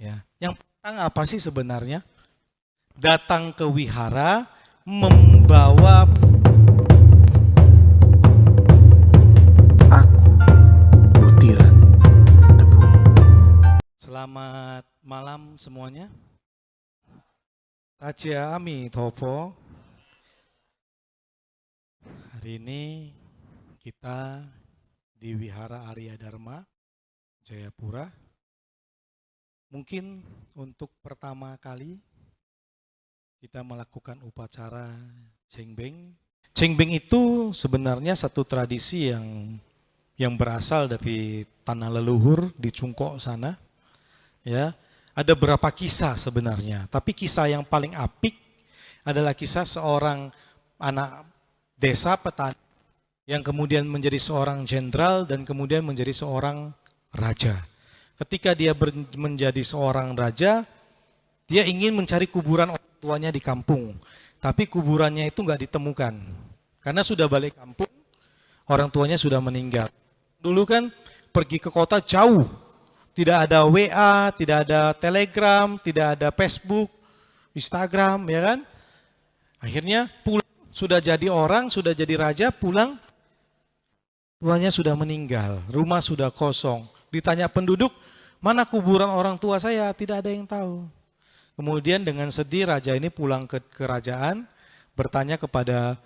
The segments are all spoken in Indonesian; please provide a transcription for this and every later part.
Ya. Yang datang apa sih sebenarnya? Datang ke wihara membawa Aku butiran debu. Selamat malam semuanya. Tachia Ami Topo. Hari ini kita di Wihara Arya Dharma Jayapura. Mungkin untuk pertama kali kita melakukan upacara Cengbeng. Cengbeng itu sebenarnya satu tradisi yang berasal dari tanah leluhur di Cungkok sana. Ya, ada beberapa kisah sebenarnya, tapi kisah yang paling apik adalah kisah seorang anak desa petani yang kemudian menjadi seorang jenderal dan kemudian menjadi seorang raja. Ketika dia menjadi seorang raja, dia ingin mencari kuburan orang tuanya di kampung, tapi kuburannya itu nggak ditemukan karena sudah balik kampung, orang tuanya sudah meninggal. Dulu kan pergi ke kota jauh, tidak ada WA, tidak ada Telegram, tidak ada Facebook, Instagram, ya kan? Akhirnya pulang, sudah jadi orang, sudah jadi raja, pulang, tuanya sudah meninggal, rumah sudah kosong. Ditanya penduduk, mana kuburan orang tua saya? Tidak ada yang tahu. Kemudian dengan sedih raja ini pulang ke kerajaan, bertanya kepada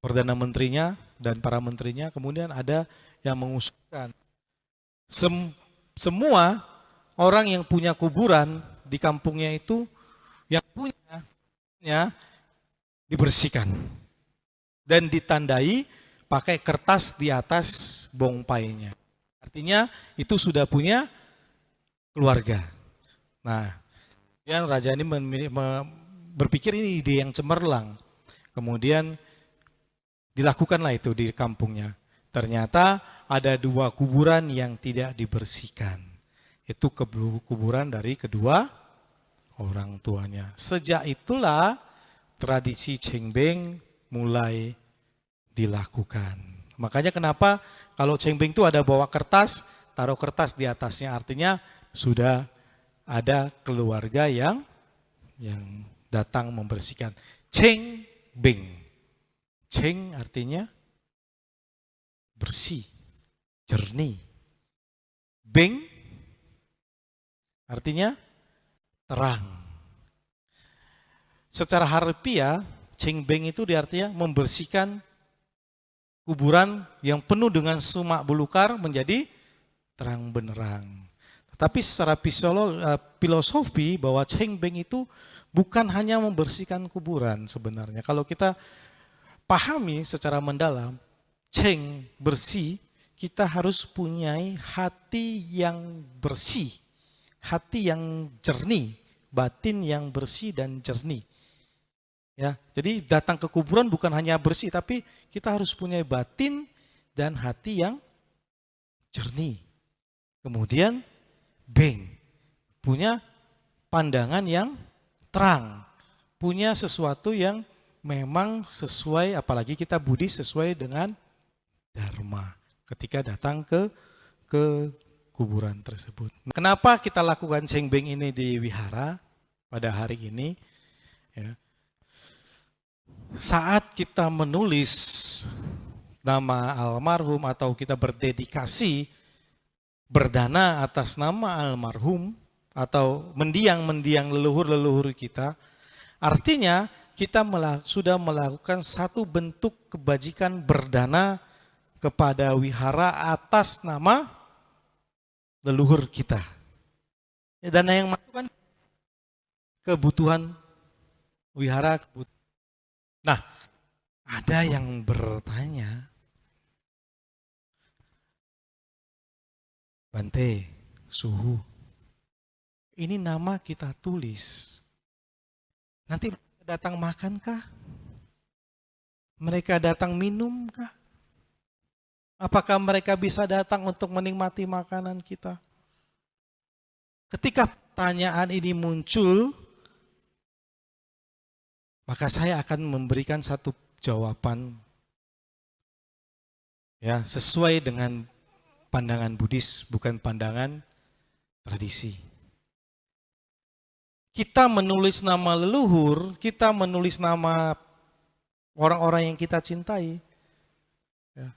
Perdana Menterinya dan para menterinya, kemudian ada yang mengusulkan. Semua orang yang punya kuburan di kampungnya itu yang punya dibersihkan dan ditandai pakai kertas di atas bongpainya. Artinya itu sudah punya keluarga. Nah, kemudian raja ini berpikir ini ide yang cemerlang. Kemudian dilakukanlah itu di kampungnya. Ternyata ada dua kuburan yang tidak dibersihkan. Itu kuburan dari kedua orang tuanya. Sejak itulah tradisi Cengbeng mulai dilakukan. Makanya kenapa kalau Cengbeng itu ada bawa kertas, taruh kertas di atasnya, artinya sudah ada keluarga yang datang membersihkan. Cengbeng. Ceng artinya bersih, jernih. Beng artinya terang. Secara harfiah, Cengbeng itu diartinya membersihkan kuburan yang penuh dengan sumak belukar menjadi terang benderang. Tetapi secara filosofi bahwa Cengbeng itu bukan hanya membersihkan kuburan sebenarnya. Kalau kita pahami secara mendalam, Ceng bersih, kita harus punya hati yang bersih, hati yang jernih, batin yang bersih dan jernih. Ya, jadi datang ke kuburan bukan hanya bersih, tapi kita harus punya batin dan hati yang jernih. Kemudian beng, punya pandangan yang terang, punya sesuatu yang memang sesuai, apalagi kita Buddhis, sesuai dengan Dharma ketika datang ke kuburan tersebut. Kenapa kita lakukan Cengbeng ini di wihara pada hari ini? Ya. Saat kita menulis nama almarhum atau kita berdedikasi berdana atas nama almarhum atau mendiang leluhur-leluhur kita, artinya kita sudah melakukan satu bentuk kebajikan berdana kepada wihara atas nama leluhur kita. Dana yang masuk kan kebutuhan wihara. Nah, ada yang bertanya, Bante, Suhu, ini nama kita tulis, nanti datang makan kah? Mereka datang minum kah? Apakah mereka bisa datang untuk menikmati makanan kita? Ketika pertanyaan ini muncul, maka saya akan memberikan satu jawaban ya sesuai dengan pandangan Buddhis, bukan pandangan tradisi. Kita menulis nama leluhur, kita menulis nama orang-orang yang kita cintai, ya,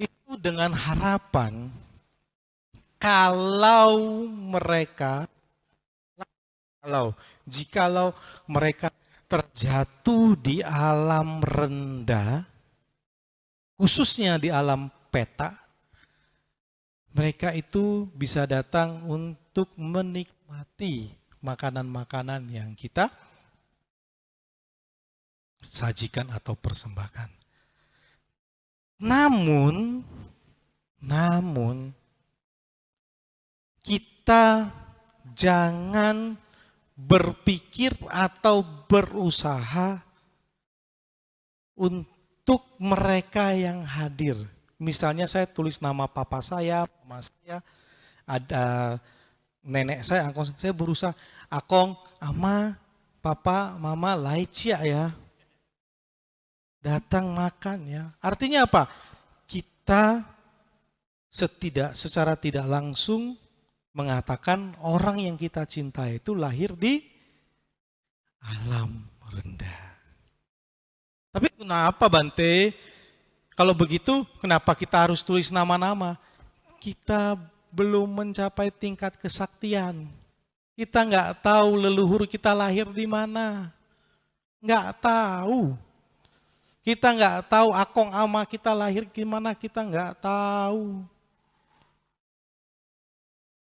itu dengan harapan jikalau mereka terjatuh di alam rendah, khususnya di alam peta, mereka itu bisa datang untuk menikmati makanan-makanan yang kita sajikan atau persembahkan. Namun kita jangan berpikir atau berusaha untuk mereka yang hadir. Misalnya saya tulis nama papa saya, mama saya, ada nenek saya, angkong saya berusaha, akong, ama, papa, mama, laicia ya. Datang makan ya. Artinya apa? Kita secara tidak langsung mengatakan orang yang kita cinta itu lahir di alam rendah. Tapi kenapa Bante? Kalau begitu kenapa kita harus tulis nama-nama? Kita belum mencapai tingkat kesaktian. Kita nggak tahu leluhur kita lahir di mana. Nggak tahu. Kita nggak tahu akong ama kita lahir di mana, kita nggak tahu.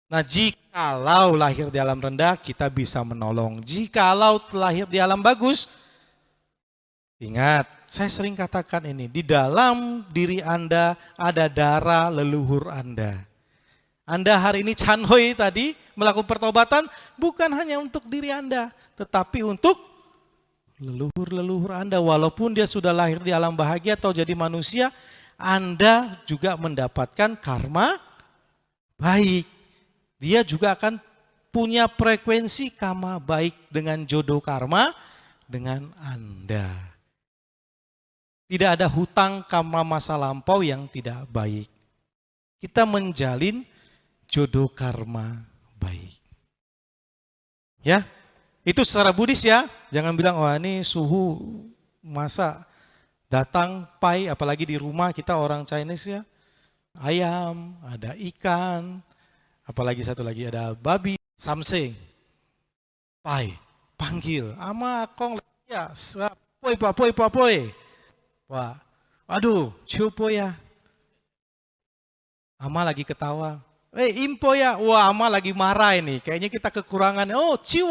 Nah, jikalau lahir di alam rendah, kita bisa menolong. Jikalau lahir di alam bagus, ingat, saya sering katakan ini, di dalam diri Anda ada darah leluhur Anda. Anda hari ini canhoi tadi melakukan pertobatan bukan hanya untuk diri Anda, tetapi untuk leluhur-leluhur Anda. Walaupun dia sudah lahir di alam bahagia atau jadi manusia, Anda juga mendapatkan karma baik. Dia juga akan punya frekuensi karma baik dengan jodoh karma dengan Anda. Tidak ada hutang karma masa lampau yang tidak baik. Kita menjalin jodoh karma baik. Ya, itu secara Buddhis ya. Jangan bilang, wah ini suhu masa datang pai, apalagi di rumah kita orang Chinese ya. Ayam, ada ikan, apalagi satu lagi ada babi, samseng, pai, panggil, ama kong ya, poi. Wah, aduh, ciupo ya. Ama lagi ketawa. Impo ya, wah ama lagi marah ini. Kayaknya kita kekurangan. Oh, ciu.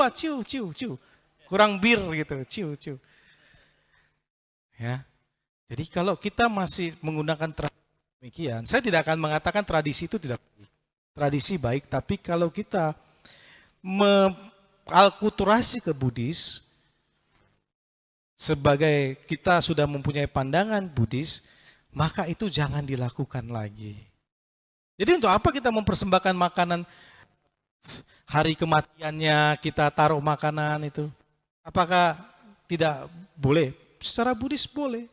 Kurang bir gitu, ciu. Ya. Jadi kalau kita masih menggunakan tradisi demikian, saya tidak akan mengatakan tradisi itu tidak baik. Tradisi baik, tapi kalau kita mengalkulturasi ke Buddhis, sebagai kita sudah mempunyai pandangan Buddhis, maka itu jangan dilakukan lagi. Jadi untuk apa kita mempersembahkan makanan hari kematiannya, kita taruh makanan itu? Apakah tidak boleh? Secara Buddhis boleh.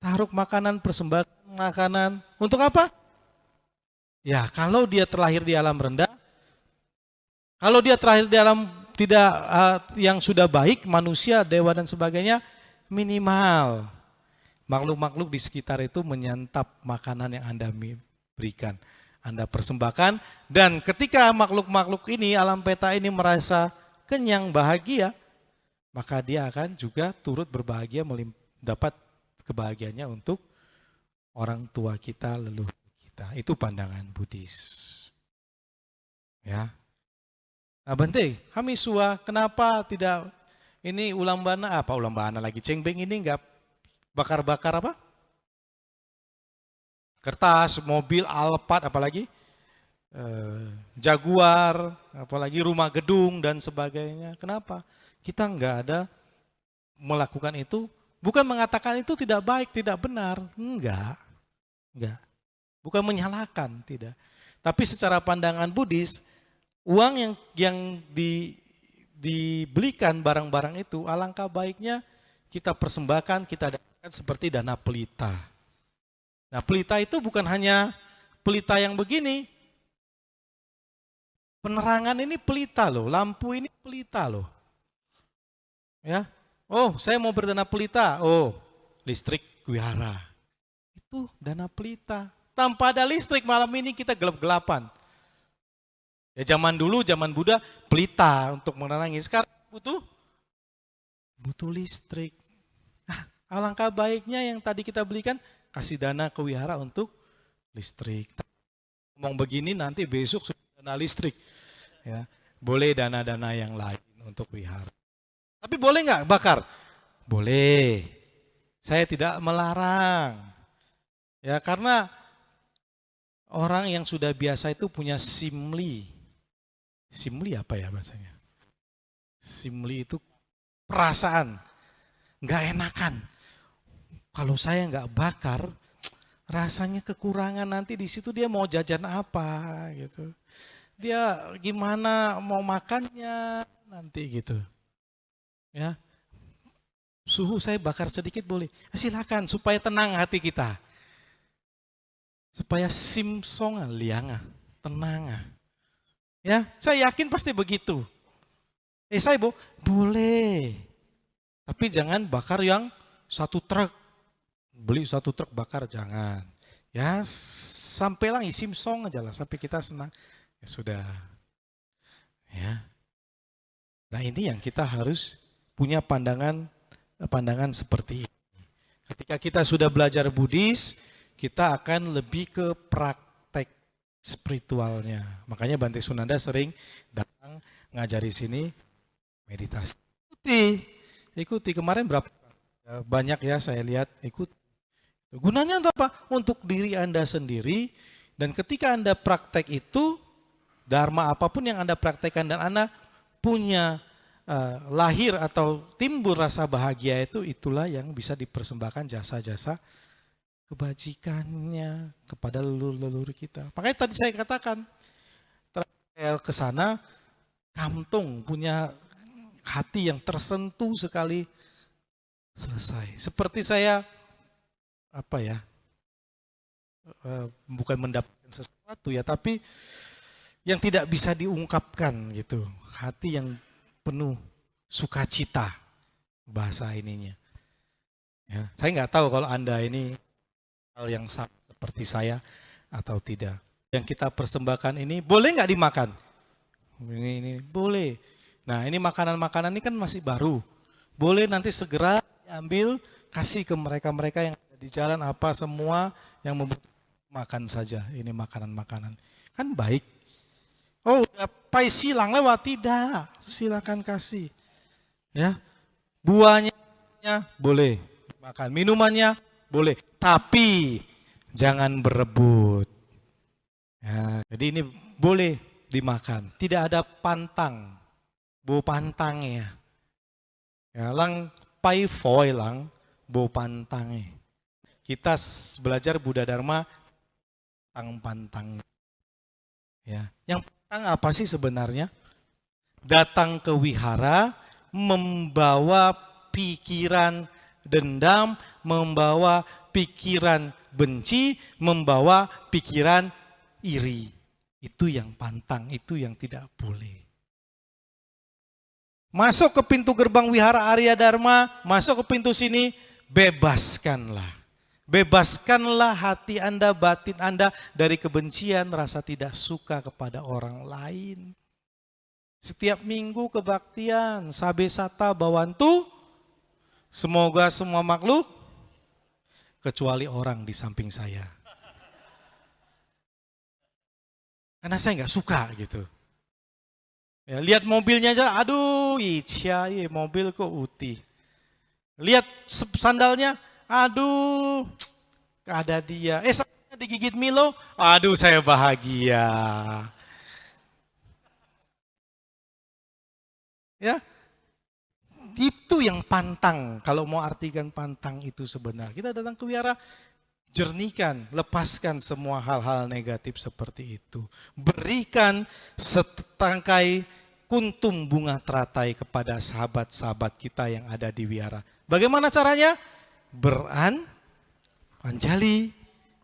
Taruh makanan, persembahkan makanan. Untuk apa? Ya, kalau dia terlahir di alam rendah, kalau dia terlahir di alam tidak yang sudah baik, manusia, dewa dan sebagainya, minimal makhluk-makhluk di sekitar itu menyantap makanan yang Anda berikan, Anda persembahkan, dan ketika makhluk-makhluk ini, alam peta ini merasa kenyang, bahagia, maka dia akan juga turut berbahagia, dapat kebahagiaannya untuk orang tua kita, leluhur kita. Itu pandangan Buddhis. Ya. Nah, Bante, Hamisua, kenapa tidak ini ulambana lagi? Cengbeng ini enggak bakar-bakar apa? Kertas, mobil, Alphard, apalagi Jaguar, apalagi rumah gedung dan sebagainya. Kenapa? Kita enggak ada melakukan itu. Bukan mengatakan itu tidak baik, tidak benar. Enggak. Bukan menyalahkan, tidak. Tapi secara pandangan Buddhis, uang yang dibelikan barang-barang itu, alangkah baiknya kita persembahkan, kita dapatkan seperti dana pelita. Nah, pelita itu bukan hanya pelita yang begini. Penerangan ini pelita loh, lampu ini pelita loh. Ya. Oh, saya mau berdana pelita. Oh, listrik wihara. Itu dana pelita. Tanpa ada listrik malam ini kita gelap-gelapan. Ya zaman dulu, zaman Buddha, pelita untuk menerangi. Sekarang butuh listrik. Alangkah baiknya yang tadi kita belikan, kasih dana ke wihara untuk listrik. Ngomong begini nanti besok sudah dana listrik. Ya, boleh dana-dana yang lain untuk wihara. Tapi boleh nggak bakar? Boleh. Saya tidak melarang. Ya karena orang yang sudah biasa itu punya simli. Simli apa ya bahasanya? Simli itu perasaan, nggak enakan. Kalau saya nggak bakar, rasanya kekurangan nanti di situ dia mau jajan apa gitu. Dia gimana mau makannya nanti gitu. Ya, suhu saya bakar sedikit boleh. Silakan supaya tenang hati kita. Supaya simsonga lianga, tenang. Ya, saya yakin pasti begitu. Saya boleh. Tapi jangan bakar yang satu truk. Beli satu truk bakar jangan. Ya, sampailah simsong aja lah sampai kita senang. Ya sudah. Ya. Nah, ini yang kita harus punya pandangan seperti ini. Ketika kita sudah belajar Buddhis, kita akan lebih ke praktek spiritualnya. Makanya Bante Sunanda sering datang ngajari sini meditasi. Ikuti. Kemarin berapa? Banyak ya saya lihat ikut. Gunanya untuk apa? Untuk diri Anda sendiri. Dan ketika Anda praktek itu, dharma apapun yang Anda praktekkan dan Anda punya lahir atau timbul rasa bahagia itu, itulah yang bisa dipersembahkan jasa-jasa kebajikannya kepada leluhur kita. Makanya tadi saya katakan, terakhir ke sana, Kamtung punya hati yang tersentuh sekali, selesai. Seperti saya, bukan mendapatkan sesuatu ya, tapi yang tidak bisa diungkapkan gitu. Hati yang penuh sukacita, bahasa ininya. Ya, saya nggak tahu kalau Anda ini hal yang sama seperti saya atau tidak. Yang kita persembahkan ini boleh nggak dimakan? Ini boleh. Nah ini makanan-makanan ini kan masih baru. Boleh nanti segera diambil, kasih ke mereka-mereka yang ada di jalan apa semua yang membutuhkan, makan saja. Ini makanan-makanan. Kan baik. Oh udah pai silang lewat, tidak. Silakan kasih. Ya, buahnya boleh makan, minumannya boleh, tapi jangan berebut. Ya, jadi ini boleh dimakan, tidak ada pantang, bo pantang ya. Ya, lang pai foi lang bo pantang. Kita belajar Buddha Dharma pantang. Ya, yang pantang apa sih sebenarnya? Datang ke wihara membawa pikiran dendam, membawa pikiran benci, membawa pikiran iri. Itu yang pantang, itu yang tidak boleh. Masuk ke pintu gerbang wihara Arya Dharma, masuk ke pintu sini, bebaskanlah. Bebaskanlah hati Anda, batin Anda dari kebencian, rasa tidak suka kepada orang lain. Setiap minggu kebaktian, sabe sata bawantu, semoga semua makhluk, kecuali orang di samping saya. Karena saya nggak suka gitu. Ya, lihat mobilnya aja, aduh, icia, mobil kok uti. Lihat sandalnya, aduh, ada dia. Sandalnya digigit Milo, aduh saya bahagia. Ya, itu yang pantang. Kalau mau artikan pantang itu sebenarnya. Kita datang ke wihara, jernihkan, lepaskan semua hal-hal negatif seperti itu. Berikan setangkai kuntum bunga teratai kepada sahabat-sahabat kita yang ada di wihara. Bagaimana caranya? Anjali.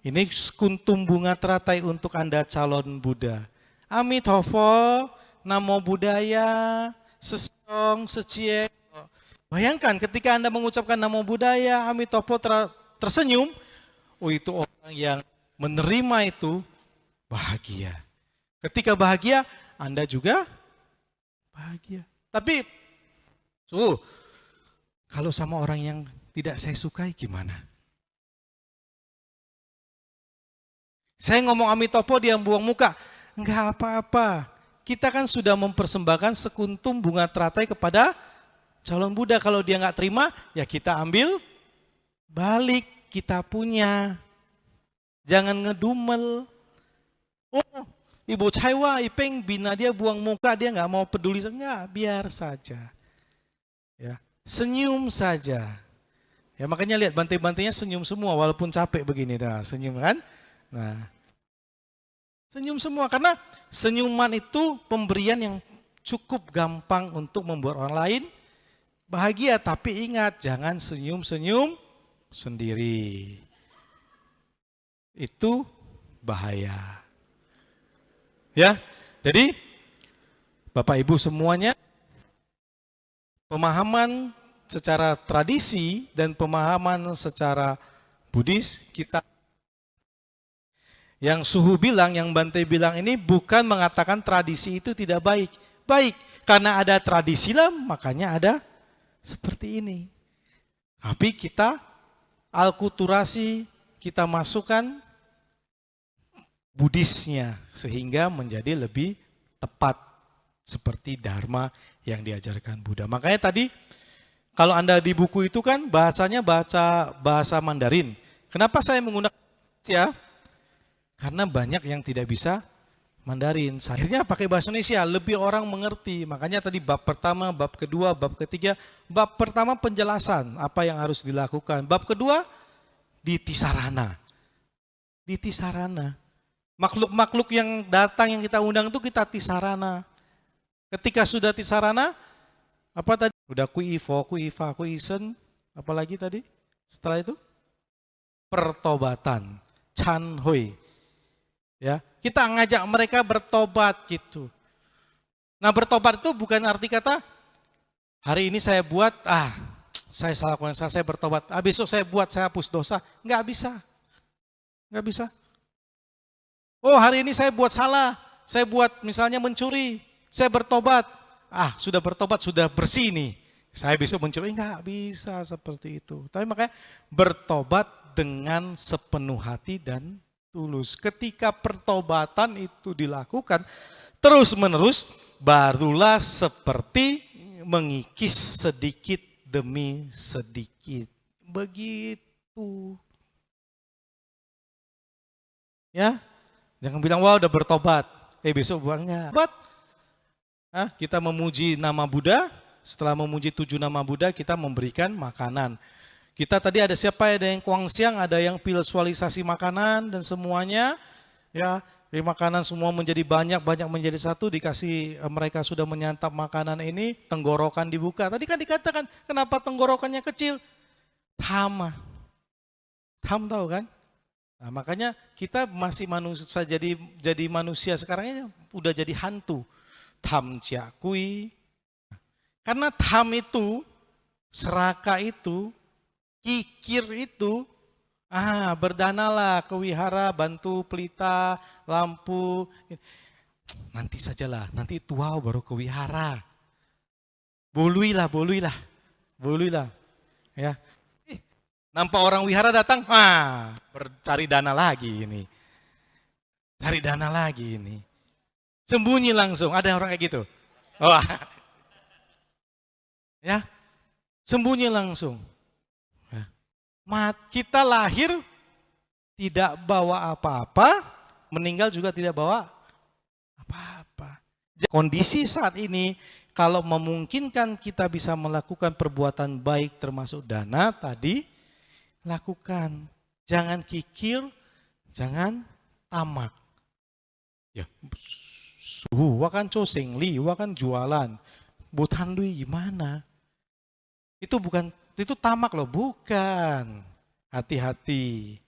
Ini kuntum bunga teratai untuk Anda calon Buddha. Amitofo, Namo Buddhaya, Sesong, Secie. Bayangkan ketika Anda mengucapkan Namo Buddhaya, Amitofo tersenyum, oh itu orang yang menerima itu bahagia. Ketika bahagia, Anda juga bahagia. Tapi, kalau sama orang yang tidak saya sukai gimana? Saya ngomong Amitofo, dia buang muka. Enggak apa-apa. Kita kan sudah mempersembahkan sekuntum bunga teratai kepada calon Buddha. Kalau dia nggak terima, ya kita ambil balik, kita punya. Jangan ngedumel. Oh, Ibu Chaiwa, Ipeng, bina dia buang muka, dia nggak mau peduli. Enggak, biar saja. Ya, senyum saja. Ya makanya lihat bantai-bantainya senyum semua walaupun capek begini. Nah, senyum kan? Nah, senyum semua karena senyuman itu pemberian yang cukup gampang untuk membuat orang lain bahagia. Tapi ingat, jangan senyum-senyum sendiri. Itu bahaya. Ya, jadi Bapak Ibu semuanya, pemahaman secara tradisi dan pemahaman secara Buddhis kita yang Suhu bilang, yang Bante bilang ini bukan mengatakan tradisi itu tidak baik. Baik, karena ada tradisi lah makanya ada seperti ini. Tapi kita alkulturasi, kita masukkan Buddhisnya sehingga menjadi lebih tepat seperti Dharma yang diajarkan Buddha. Makanya tadi kalau Anda di buku itu kan bahasanya bahasa Mandarin. Kenapa saya menggunakan ya? Karena banyak yang tidak bisa Mandarin. Akhirnya pakai bahasa Indonesia, lebih orang mengerti. Makanya tadi bab pertama, bab kedua, bab ketiga. Bab pertama penjelasan apa yang harus dilakukan. Bab kedua di Tisarana. Di Tisarana. Makhluk-makhluk yang datang yang kita undang itu kita Tisarana. Ketika sudah Tisarana, apa tadi? Udah kuifo, kuifa, kuisen. Apalagi tadi? Setelah itu? Pertobatan. Chan Hui. Ya, kita ngajak mereka bertobat gitu. Nah, bertobat itu bukan arti kata hari ini saya buat, saya salah, saya bertobat. Besok saya buat, saya hapus dosa. Enggak bisa. Enggak bisa. Oh, hari ini saya buat salah. Saya buat misalnya mencuri. Saya bertobat. Sudah bertobat, sudah bersih nih. Saya besok mencuri. Enggak bisa seperti itu. Tapi makanya bertobat dengan sepenuh hati dan tulus. Ketika pertobatan itu dilakukan terus-menerus, barulah seperti mengikis sedikit demi sedikit. Begitu. Ya, jangan bilang wah udah bertobat. Besok buat enggak. Kita memuji nama Buddha. Setelah memuji 7 nama Buddha, kita memberikan makanan. Kita tadi ada siapa? Ada yang kuangsiang, ada yang visualisasi makanan dan semuanya. Ya, makanan semua menjadi banyak menjadi satu. Dikasih mereka sudah menyantap makanan ini, tenggorokan dibuka. Tadi kan dikatakan kenapa tenggorokannya kecil? Tham tahu kan? Nah, makanya kita masih manusia jadi manusia sekarang ini udah jadi hantu. Tham ciakui. Karena tham itu, seraka itu, kikir itu, berdanalah ke wihara, bantu pelita, lampu. Nanti sajalah, nanti tua baru ke wihara. Boluilah. Ya. Nampak orang wihara datang, cari dana lagi ini. Cari dana lagi ini. Sembunyi langsung, ada orang kayak gitu. Ya, sembunyi langsung. Kita lahir tidak bawa apa-apa, meninggal juga tidak bawa apa-apa. Kondisi saat ini, kalau memungkinkan kita bisa melakukan perbuatan baik termasuk dana tadi, lakukan. Jangan kikir, jangan tamak. Ya, wakan coseng li, wakan jualan. Butan dui gimana? Itu tamak loh, bukan. Hati-hati.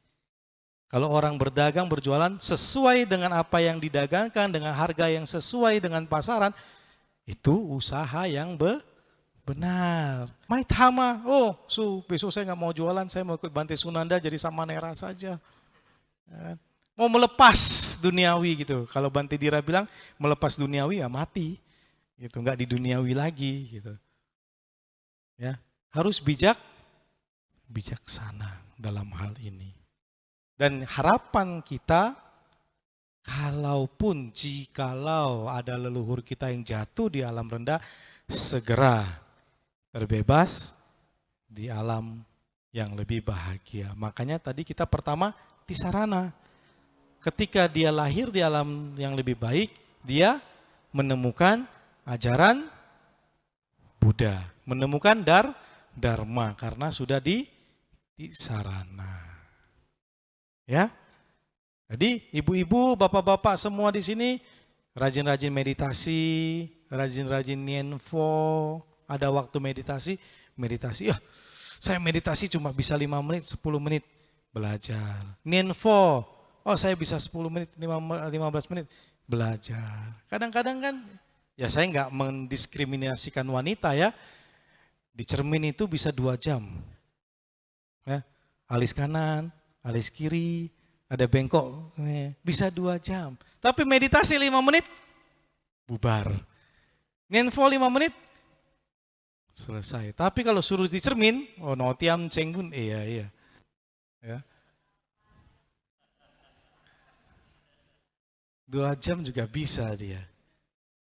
Kalau orang berdagang, berjualan sesuai dengan apa yang didagangkan, dengan harga yang sesuai dengan pasaran, itu usaha yang benar. Maithama, oh besok saya nggak mau jualan, saya mau ikut Bante Sunanda jadi Samanera saja. Ya kan? Mau melepas duniawi gitu. Kalau Bante Dira bilang melepas duniawi ya mati, gitu, nggak di duniawi lagi gitu. Ya, harus bijaksana dalam hal ini. Dan harapan kita, jikalau ada leluhur kita yang jatuh di alam rendah, segera terbebas di alam yang lebih bahagia. Makanya tadi kita pertama Tisarana. Ketika dia lahir di alam yang lebih baik, dia menemukan ajaran Buddha, menemukan Dharma karena sudah di Tisarana. Ya. Jadi ibu-ibu, bapak-bapak semua di sini rajin-rajin meditasi, rajin-rajin nienfo, ada waktu meditasi. Ya, saya meditasi cuma bisa 5 menit, 10 menit, belajar. Nienfo, oh saya bisa 10 menit, 15 menit, belajar. Kadang-kadang kan, ya saya nggak mendiskriminasikan wanita ya, di cermin itu bisa 2 jam. Ya, alis kanan, alis kiri, ada bengkok, bisa 2 jam. Tapi meditasi 5 menit, bubar. Nienfo 5 menit, selesai. Tapi kalau suruh di cermin, oh notiam cenggun, iya. Ya. 2 jam juga bisa dia.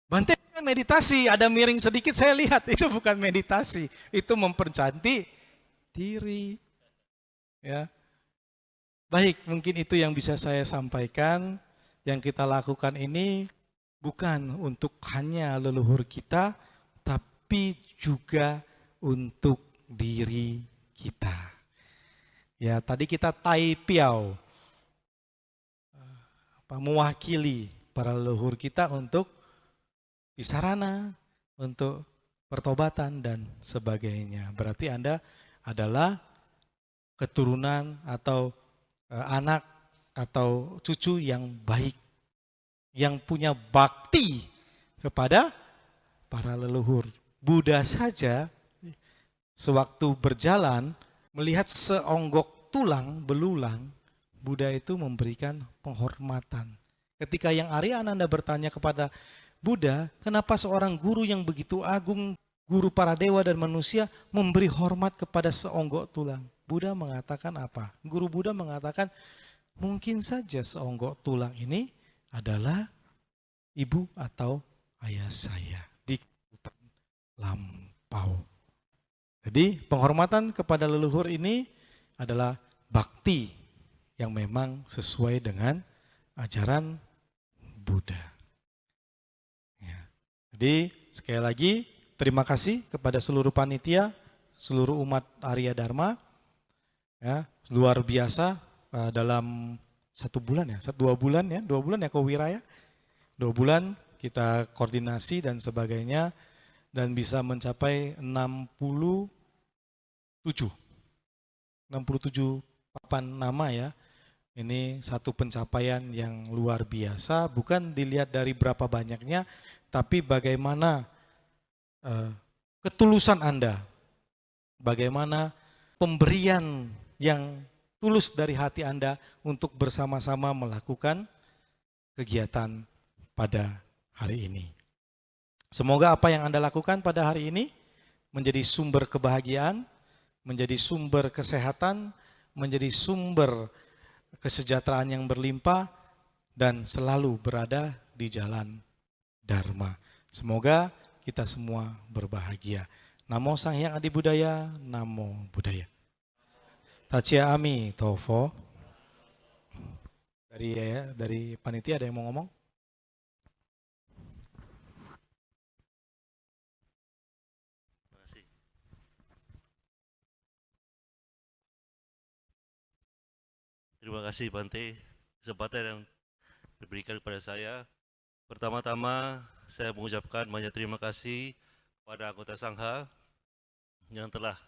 Bante meditasi, ada miring sedikit saya lihat, itu bukan meditasi, itu mempercantik diri. Ya. Baik, mungkin itu yang bisa saya sampaikan. Yang kita lakukan ini bukan untuk hanya leluhur kita, tapi juga untuk diri kita. Ya, tadi kita Tai Piao, mewakili para leluhur kita untuk Tisarana, untuk pertobatan dan sebagainya. Berarti Anda adalah keturunan atau anak atau cucu yang baik, yang punya bakti kepada para leluhur. Buddha saja sewaktu berjalan melihat seonggok tulang belulang, Buddha itu memberikan penghormatan. Ketika yang Arya Ananda bertanya kepada Buddha, kenapa seorang guru yang begitu agung, guru para dewa dan manusia, memberi hormat kepada seonggok tulang? Buddha mengatakan apa? Guru Buddha mengatakan, mungkin saja seonggok tulang ini adalah ibu atau ayah saya di kehidupan lampau. Jadi penghormatan kepada leluhur ini adalah bakti yang memang sesuai dengan ajaran Buddha. Ya. Jadi sekali lagi terima kasih kepada seluruh panitia, seluruh umat Arya Dharma. Ya, luar biasa dalam 1 bulan ya, 2 bulan ya, 2 bulan ya Kowira ya, 2 bulan kita koordinasi dan sebagainya dan bisa mencapai 67 papan nama ya. Ini satu pencapaian yang luar biasa, bukan dilihat dari berapa banyaknya, tapi bagaimana ketulusan Anda, bagaimana pemberian yang tulus dari hati Anda untuk bersama-sama melakukan kegiatan pada hari ini. Semoga apa yang Anda lakukan pada hari ini menjadi sumber kebahagiaan, menjadi sumber kesehatan, menjadi sumber kesejahteraan yang berlimpah, dan selalu berada di jalan Dharma. Semoga kita semua berbahagia. Namo Sang Hyang Adi Budaya, Namo Buddhaya. Tachia Ami Tofo. Dari panitia ada yang mau ngomong? Terima kasih Bante, kesempatan yang diberikan kepada saya. Pertama-tama saya mengucapkan banyak terima kasih kepada anggota Sangha yang telah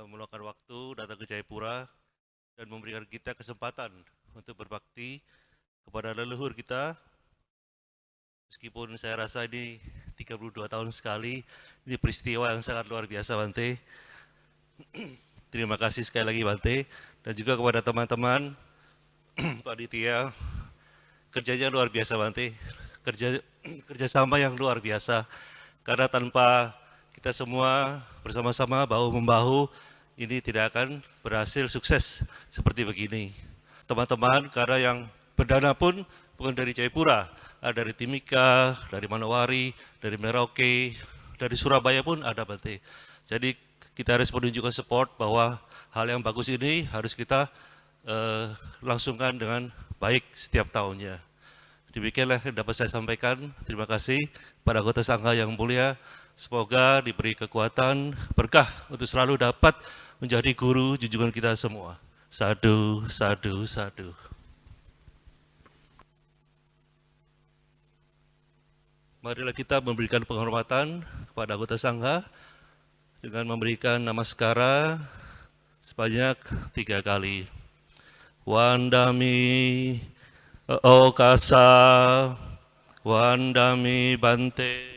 meluangkan waktu datang ke Jayapura dan memberikan kita kesempatan untuk berbakti kepada leluhur kita. Meskipun saya rasa ini 32 tahun sekali, ini peristiwa yang sangat luar biasa, Bante. Terima kasih sekali lagi, Bante, dan juga kepada teman-teman panitia. Kerjanya luar biasa, Bante. Kerjasama yang luar biasa. Karena tanpa kita semua bersama-sama bahu-membahu, ini tidak akan berhasil sukses seperti begini. Teman-teman, karena yang berdana pun bukan dari Jayapura, ada dari Timika, dari Manowari, dari Merauke, dari Surabaya pun ada, Bante. Jadi kita harus menunjukkan support bahwa hal yang bagus ini harus kita langsungkan dengan baik setiap tahunnya. Demikianlah yang dapat saya sampaikan. Terima kasih pada anggota Sangha yang mulia. Semoga diberi kekuatan, berkah untuk selalu dapat menjadi guru junjungan kita semua. Sadu, sadu, sadu. Marilah kita memberikan penghormatan kepada anggota Sangha dengan memberikan namaskara sebanyak 3 kali. Wandami Okasa, Wandami Bante.